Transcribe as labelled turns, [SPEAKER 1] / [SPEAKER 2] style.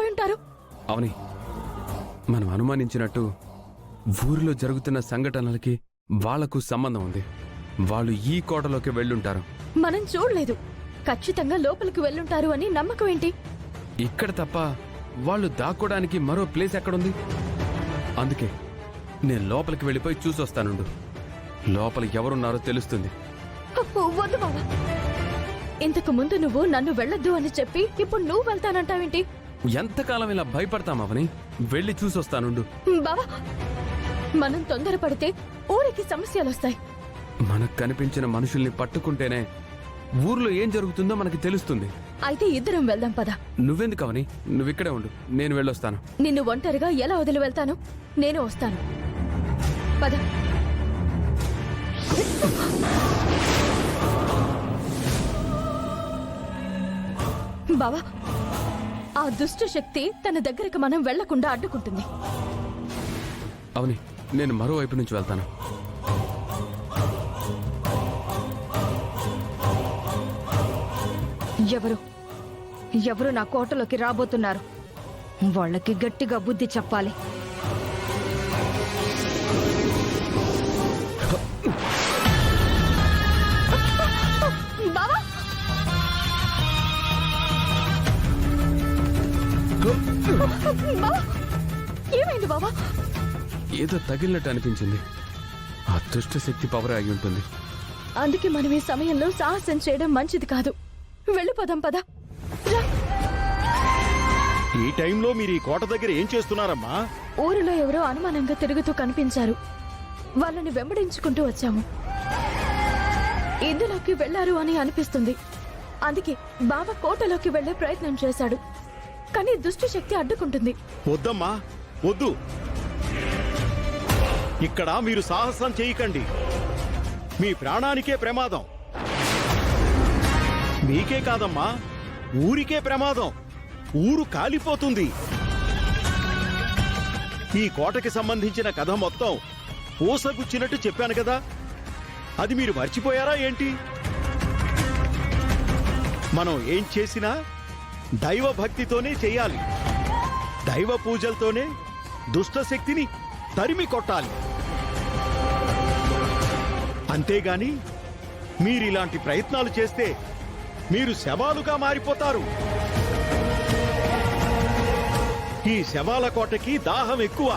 [SPEAKER 1] ఎవరంటారు?
[SPEAKER 2] అవని, మనం అనుమానించినట్టు ఊరిలో జరుగుతున్న సంఘటనలకి వాళ్లకు సంబంధం ఉంది. వాళ్ళు ఈ కోటలోకి వెళ్ళుంటారు.
[SPEAKER 1] మనం చూడలేదు. ఖచ్చితంగా లోపలికి వెళ్ళుంటారు అని నమ్మకం ఏంటి?
[SPEAKER 2] ఇక్కడ తప్ప వాళ్ళు దాక్కోడానికి మరో ప్లేస్ ఎక్కడుంది? అందుకే నేను లోపలికి వెళ్ళిపోయి చూసొస్తానుండు. లోపల ఎవరున్నారో తెలుస్తుంది.
[SPEAKER 1] వద్దు బావా. ఇంతకు ముందు నువ్వు నన్ను వెళ్ళొద్దు అని చెప్పి ఇప్పుడు నువ్వు వెళ్తానంటావేంటి?
[SPEAKER 2] ఎంతకాలం ఇలా భయపడతామని వెళ్ళి చూసొస్తానుండు.
[SPEAKER 1] బావా, మనం తొందరపడితే ఊరికి సమస్యలొస్తాయి.
[SPEAKER 2] మనకు కనిపించిన మనుషుల్ని పట్టుకుంటేనే ఊర్లో ఏం జరుగుతుందో మనకి తెలుస్తుంది.
[SPEAKER 1] అయితే ఇద్దరం వెళ్దాం పద.
[SPEAKER 2] నువ్వెందుకు అవని? నువ్విక్కడే ఉండు, నేను వెళ్ళొస్తాను.
[SPEAKER 1] నిన్ను ఒంటరిగా ఎలా వదిలి వెళ్తాను? నేను వస్తాను. పద. బావా, ఆ దుష్ట శక్తి తన దగ్గరకు మనం వెళ్లకుండా అడ్డుకుంటుంది.
[SPEAKER 2] అవని, నేను మరోవైపు నుంచి వెళ్తాను.
[SPEAKER 3] ఎవరు నా కోటలోకి రాబోతున్నారు? వాళ్ళకి గట్టిగా బుద్ధి చెప్పాలి.
[SPEAKER 1] బావా, ఏమైంది బావా?
[SPEAKER 2] ఏదో తగిలినట్టు అనిపించింది. ఆ దుష్ట శక్తి పవర్ అయి ఉంటుంది.
[SPEAKER 1] అందుకే మనం ఈ సమయంలో సాహసం చేయడం మంచిది కాదు. వెళ్ళిపోదాం పద.
[SPEAKER 4] ఈ టైంలో మీరు ఈ కోట దగ్గర ఏం చేస్తున్నారమ్మా?
[SPEAKER 1] ఊరిలో ఎవరో అనుమానంగా తిరుగుతూ కనిపించారు. వాళ్ళని వెంబడించుకుంటూ వచ్చాము. ఇందులోకి వెళ్లారు అని అనిపిస్తుంది. అందుకే బావ కోటలోకి వెళ్లే ప్రయత్నం చేశాడు. కానీ దుష్ట శక్తి అడ్డుకుంటుంది.
[SPEAKER 4] వద్దమ్మా, వద్దు. ఇక్కడ మీరు సాహసం చేయకండి. మీ ప్రాణానికే ప్రమాదం. మీకే కాదమ్మా, ఊరికే ప్రమాదం. ఊరు కాలిపోతుంది. ఈ కోటకి సంబంధించిన కథ మొత్తం పూసగుచ్చినట్టు చెప్పాను కదా, అది మీరు మర్చిపోయారా ఏంటి? మనం ఏం చేసినా దైవ భక్తితోనే చెయ్యాలి. దైవ పూజలతోనే దుష్టశక్తిని తరిమి కొట్టాలి. అంతేగాని మీరిలాంటి ప్రయత్నాలు చేస్తే మీరు శవాలుగా మారిపోతారు. ఈ శవాల కోటకి దాహం ఎక్కువ.